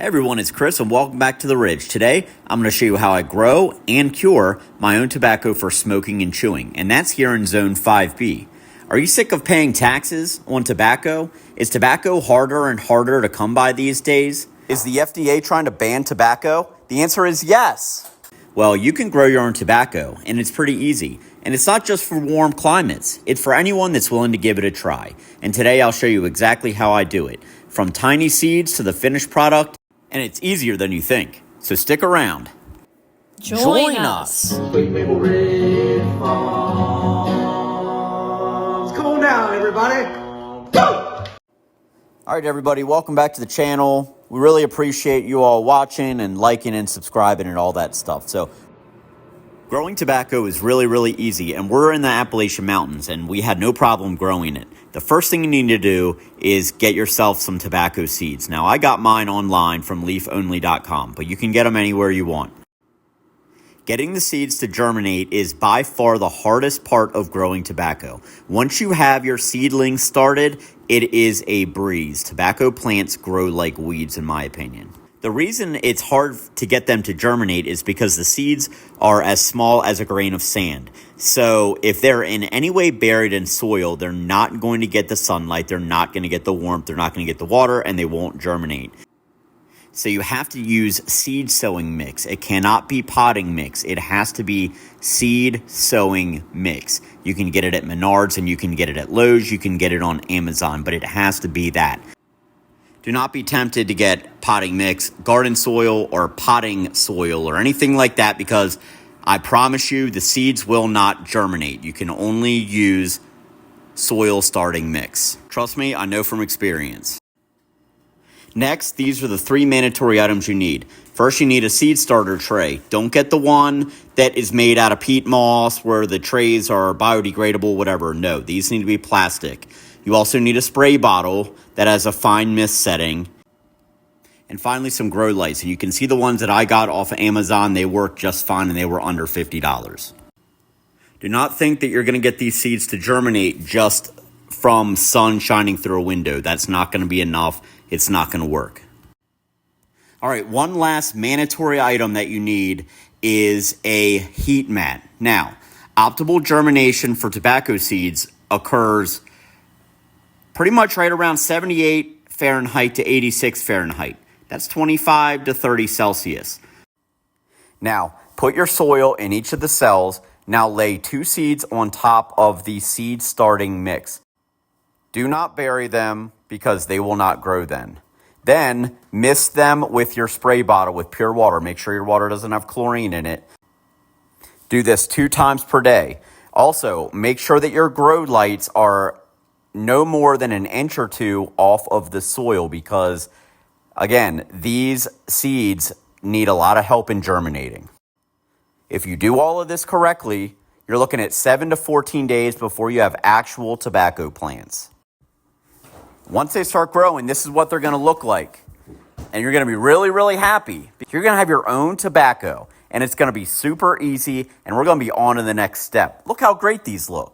Hey everyone, it's Chris and welcome back to The Ridge. Today, I'm going to show you how I grow and cure my own tobacco for smoking and chewing, and that's here in Zone 5B. Are you sick of paying taxes on tobacco? Is tobacco harder and harder to come by these days? Is the FDA trying to ban tobacco? The answer is yes. Well, you can grow your own tobacco, and it's pretty easy. And it's not just for warm climates. It's for anyone that's willing to give it a try. And today, I'll show you exactly how I do it. From tiny seeds to the finished product, and it's easier than you think. So stick around. Join us. Sweet Maple Ridge Farms. Come on down, everybody. Go! All right, everybody, welcome back to the channel. We really appreciate you all watching and liking and subscribing and all that stuff. So growing tobacco is really easy, and we're in the Appalachian Mountains, and we had no problem growing it. The first thing you need to do is get yourself some tobacco seeds. Now, I got mine online from leafonly.com, but you can get them anywhere you want. Getting the seeds to germinate is by far the hardest part of growing tobacco. Once you have your seedlings started, it is a breeze. Tobacco plants grow like weeds, in my opinion. The reason it's hard to get them to germinate is because the seeds are as small as a grain of sand. So if they're in any way buried in soil, they're not going to get the sunlight, they're not going to get the warmth, they're not going to get the water, and they won't germinate. So you have to use seed sowing mix. It cannot be potting mix. It has to be seed sowing mix. You can get it at Menards and you can get it at Lowe's. You can get it on Amazon, but it has to be that. Do not be tempted to get potting mix, garden soil, or potting soil, or anything like that, because I promise you the seeds will not germinate. You can only use soil starting mix. Trust me, I know from experience. Next, these are the 3 mandatory items you need. First, you need a seed starter tray. Don't get the one that is made out of peat moss where the trays are biodegradable, whatever. No, these need to be plastic. You also need a spray bottle that has a fine mist setting. And finally, some grow lights. And you can see the ones that I got off of Amazon. They work just fine, and they were under $50. Do not think that you're going to get these seeds to germinate just from sun shining through a window. That's not going to be enough. It's not going to work. All right, one last mandatory item that you need is a heat mat. Now, optimal germination for tobacco seeds occurs pretty much right around 78 Fahrenheit to 86 Fahrenheit. That's 25 to 30 Celsius. Now, put your soil in each of the cells. Now lay 2 seeds on top of the seed starting mix. Do not bury them because they will not grow then. Then, mist them with your spray bottle with pure water. Make sure your water doesn't have chlorine in it. Do this 2 times per day. Also, make sure that your grow lights are no more than an inch or 2 off of the soil because, again, these seeds need a lot of help in germinating. If you do all of this correctly, you're looking at 7 to 14 days before you have actual tobacco plants. Once they start growing, this is what they're going to look like. And you're going to be really happy. You're going to have your own tobacco, and it's going to be super easy, and we're going to be on to the next step. Look how great these look.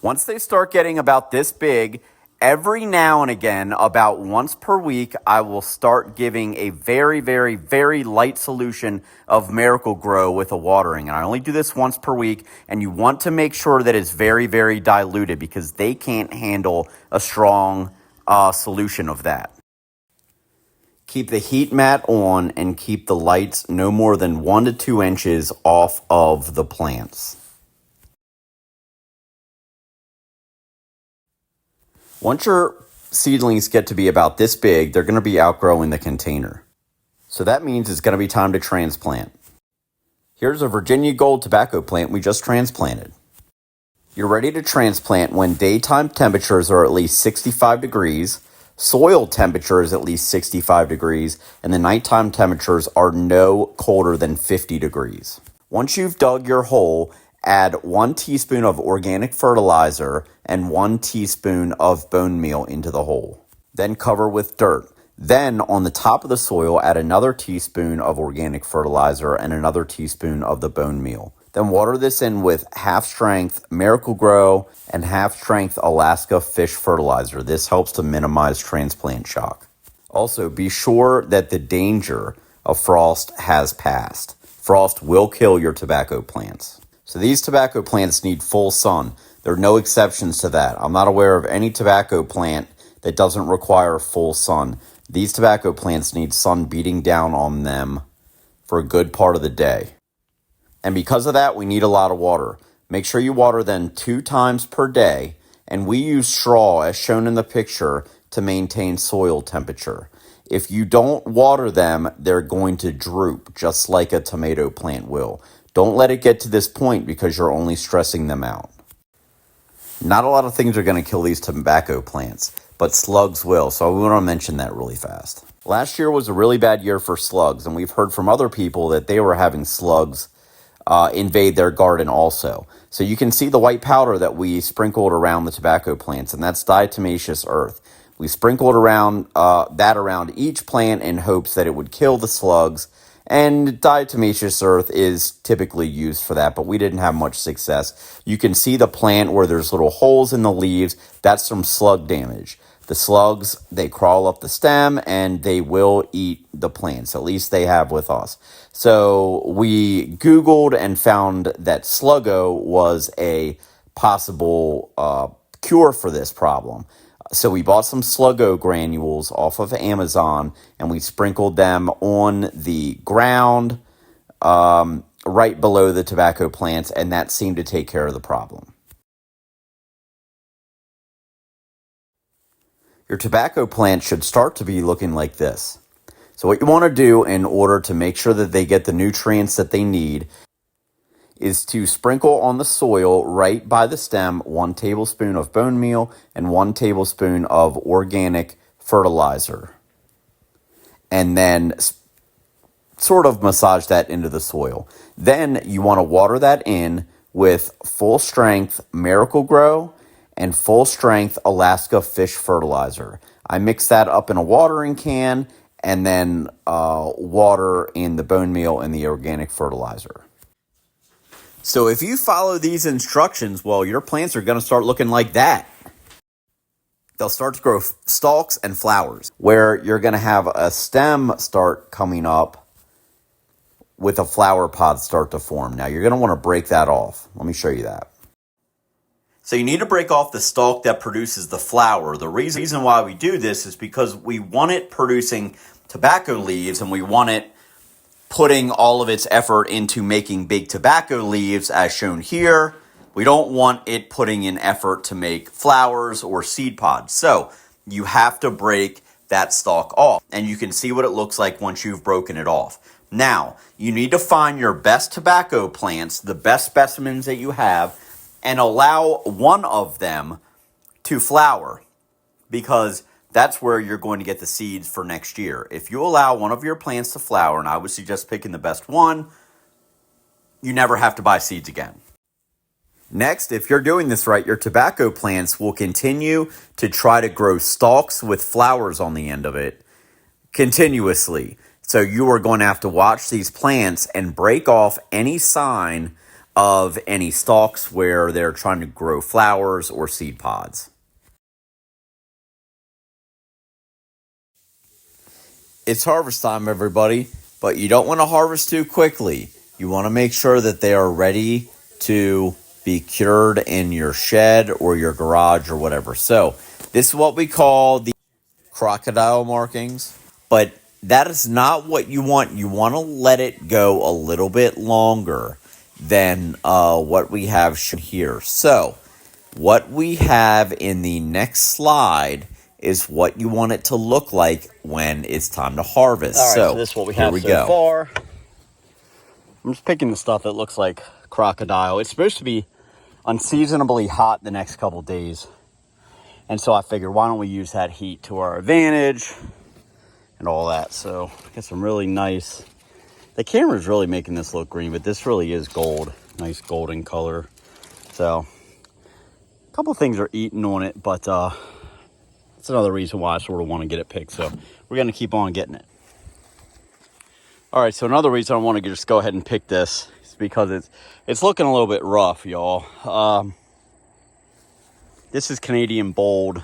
Once they start getting about this big, every now and again, about once per week, I will start giving a very light solution of Miracle-Gro with a watering. And I only do this once per week, and you want to make sure that it's very diluted because they can't handle a strong solution of that. Keep the heat mat on and keep the lights no more than 1 to 2 inches off of the plants. Once your seedlings get to be about this big, they're going to be outgrowing the container. So that means it's going to be time to transplant. Here's a Virginia Gold tobacco plant we just transplanted. You're ready to transplant when daytime temperatures are at least 65 degrees, soil temperature is at least 65 degrees, and the nighttime temperatures are no colder than 50 degrees. Once you've dug your hole, add 1 teaspoon of organic fertilizer and 1 teaspoon of bone meal into the hole. Then cover with dirt. Then on the top of the soil, add another teaspoon of organic fertilizer and another teaspoon of the bone meal. Then water this in with half-strength Miracle Grow and half-strength Alaska Fish Fertilizer. This helps to minimize transplant shock. Also, be sure that the danger of frost has passed. Frost will kill your tobacco plants. So these tobacco plants need full sun. There are no exceptions to that. I'm not aware of any tobacco plant that doesn't require full sun. These tobacco plants need sun beating down on them for a good part of the day. And because of that, we need a lot of water. Make sure you water them 2 times per day. And we use straw, as shown in the picture, to maintain soil temperature. If you don't water them, they're going to droop, just like a tomato plant will. Don't let it get to this point because you're only stressing them out. Not a lot of things are going to kill these tobacco plants, but slugs will, so I want to mention that really fast. Last year was a really bad year for slugs, and we've heard from other people that they were having slugs invade their garden also. So you can see the white powder that we sprinkled around the tobacco plants, and that's diatomaceous earth. We sprinkled around that around each plant in hopes that it would kill the slugs, and diatomaceous earth is typically used for that, but we didn't have much success. You can see the plant where there's little holes in the leaves. That's from slug damage. The slugs, they crawl up the stem and they will eat the plants. At least they have with us. So we Googled and found that Sluggo was a possible cure for this problem. So we bought some Sluggo granules off of Amazon and we sprinkled them on the ground right below the tobacco plants, and that seemed to take care of the problem. Your tobacco plant should start to be looking like this. So what you want to do in order to make sure that they get the nutrients that they need is to sprinkle on the soil right by the stem 1 tablespoon of bone meal and 1 tablespoon of organic fertilizer. And then sort of massage that into the soil. Then you want to water that in with full strength Miracle Grow and full strength Alaska Fish Fertilizer. I mix that up in a watering can and then water in the bone meal and the organic fertilizer. So if you follow these instructions, well, your plants are going to start looking like that. They'll start to grow stalks and flowers, where you're going to have a stem start coming up with a flower pod start to form. Now, you're going to want to break that off. Let me show you that. So you need to break off the stalk that produces the flower. The reason why we do this is because we want it producing tobacco leaves, and we want it putting all of its effort into making big tobacco leaves, as shown here. We don't want it putting in effort to make flowers or seed pods. So you have to break that stalk off, and you can see what it looks like once you've broken it off. Now, you need to find your best tobacco plants, the best specimens that you have, and allow one of them to flower, because that's where you're going to get the seeds for next year. If you allow one of your plants to flower, and I would suggest picking the best one, you never have to buy seeds again. Next, if you're doing this right, your tobacco plants will continue to try to grow stalks with flowers on the end of it continuously. So you are going to have to watch these plants and break off any sign of any stalks where they're trying to grow flowers or seed pods. It's harvest time, everybody, but you don't want to harvest too quickly. You want to make sure that they are ready to be cured in your shed or your garage or whatever. So this is what we call the crocodile markings, but that is not what you want. You want to let it go a little bit longer than what we have here. So what we have in the next slide is what you want it to look like when it's time to harvest. All right, so this is what we have so far. I'm just picking the stuff that looks like crocodile. It's supposed to be unseasonably hot the next couple days. And so I figured, why don't we use that heat to our advantage and all that. So get some really nice, the camera's really making this look green, but this really is gold. Nice golden color. So a couple of things are eating on it, but that's another reason why I sort of want to get it picked. So we're going to keep on getting it. All right, so another reason I want to just go ahead and pick this is because it's looking a little bit rough, y'all. This is Canadian bold,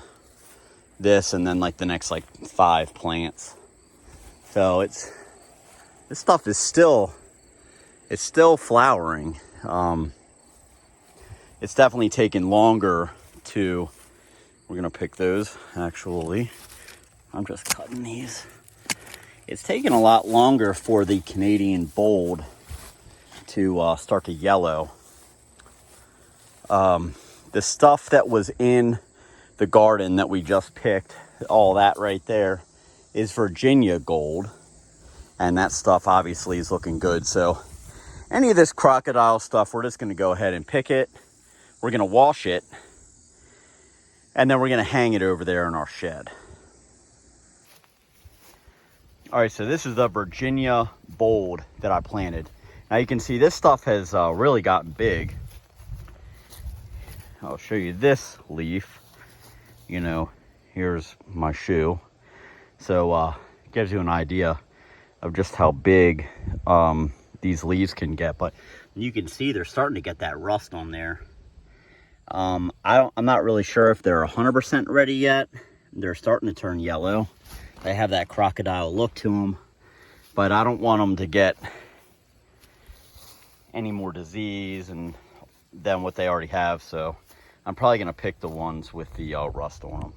this, and then like the next like 5 plants. So this stuff is still flowering. It's definitely taken longer to, we're gonna pick those actually. I'm just cutting these. It's taken a lot longer for the Canadian bold to start to yellow. The stuff that was in the garden that we just picked, all that right there, is Virginia gold. And that stuff obviously is looking good. So any of this crocodile stuff, we're just gonna go ahead and pick it. We're gonna wash it. And then we're gonna hang it over there in our shed. All right, so this is the Virginia bold that I planted. Now you can see this stuff has really gotten big. I'll show you this leaf. You know, here's my shoe. So gives you an idea of just how big these leaves can get. But you can see they're starting to get that rust on there. I'm not really sure if they're 100% ready yet. They're starting to turn yellow. They have that crocodile look to them, but I don't want them to get any more disease than what they already have. So I'm probably gonna pick the ones with the rust on them.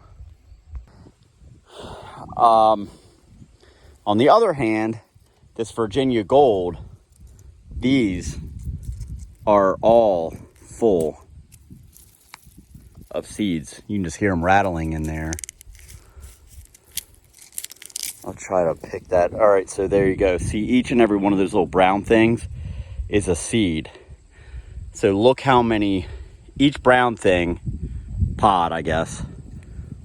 On the other hand, this Virginia gold, these are all full of seeds. You can just hear them rattling in there. I'll try to pick that. All right, so there you go. See, each and every one of those little brown things is a seed. So look how many, each brown thing, pod, I guess,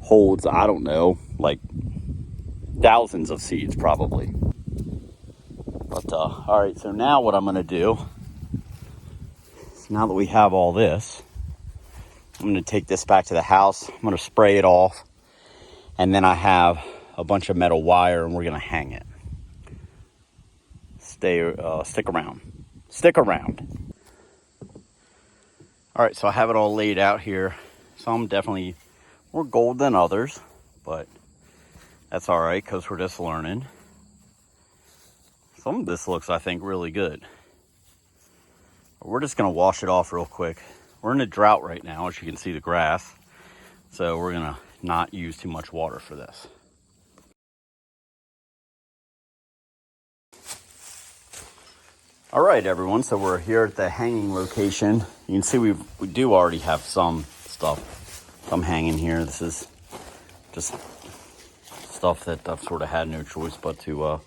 holds, I don't know, like thousands of seeds probably. But, all right, so now what I'm gonna do, is now that we have all this, I'm gonna take this back to the house. I'm gonna spray it off. And then I have a bunch of metal wire and we're gonna hang it. Stick around. All right, so I have it all laid out here. Some definitely more gold than others, but that's all right because we're just learning. Some of this looks, I think, really good. We're just gonna wash it off real quick. We're in a drought right now, as you can see the grass. So we're gonna not use too much water for this. All right, everyone, so we're here at the hanging location. You can see we do already have some stuff. I'm hanging here. This is just stuff that I've sort of had no choice but to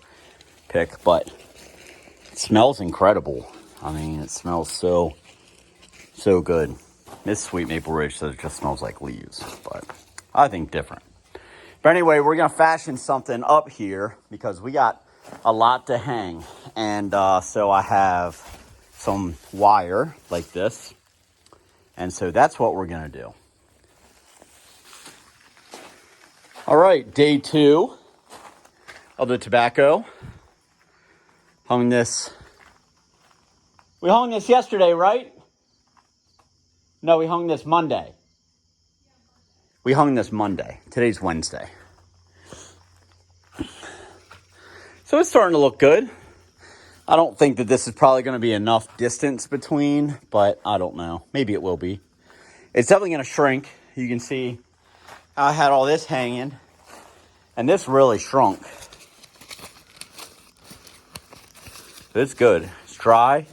pick, but it smells incredible. I mean, it smells so good. This Sweet Maple Ridge says it just smells like leaves, but I think different. But anyway, we're gonna fashion something up here because we got a lot to hang. And so I have some wire like this. And so that's what we're gonna do. All right, day 2 of the tobacco. Hung this. We hung this yesterday, right? No, we hung this Monday. We hung this Monday. Today's Wednesday. So it's starting to look good. I don't think that this is probably going to be enough distance between, but I don't know. Maybe it will be. It's definitely going to shrink. You can see I had all this hanging, and this really shrunk. So it's good. It's dry,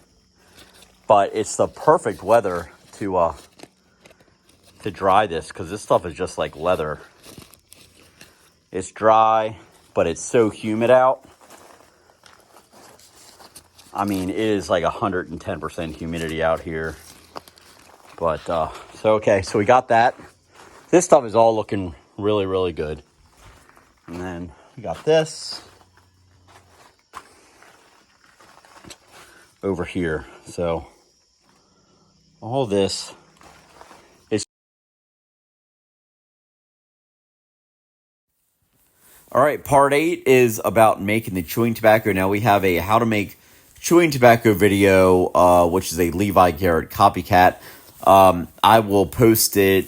but it's the perfect weather to dry this because this stuff is just like leather. It's dry, but it's so humid out. I mean, it is like 110% humidity out here. But, okay, so we got that. This stuff is all looking really, really good. And then we got this over here. So all this is. All right, part 8 is about making the chewing tobacco. Now we have a how to make chewing tobacco video, which is a Levi Garrett Copycat. I will post it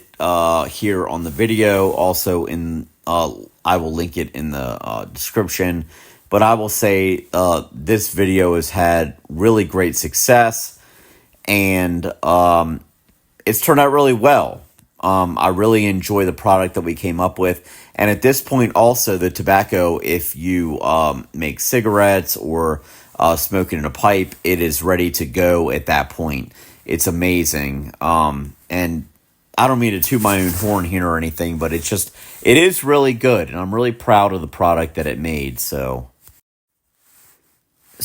here on the video. Also, I will link it in the description. But I will say this video has had really great success, and it's turned out really well. I really enjoy the product that we came up with. And at this point, also, the tobacco, if you make cigarettes or smoke it in a pipe, it is ready to go at that point. It's amazing. And I don't mean to toot my own horn here or anything, but it is really good. And I'm really proud of the product that it made. So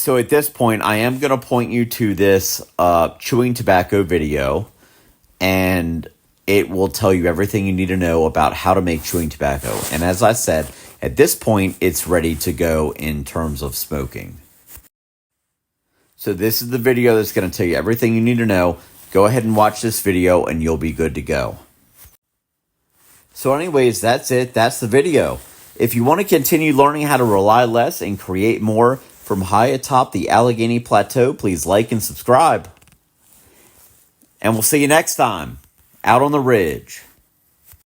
at this point, I am going to point you to this chewing tobacco video, and it will tell you everything you need to know about how to make chewing tobacco. And as I said, at this point, it's ready to go in terms of smoking. So this is the video that's going to tell you everything you need to know. Go ahead and watch this video, and you'll be good to go. So anyways, that's it. That's the video. If you want to continue learning how to rely less and create more from high atop the Allegheny Plateau, please like and subscribe. And we'll see you next time, out on the ridge.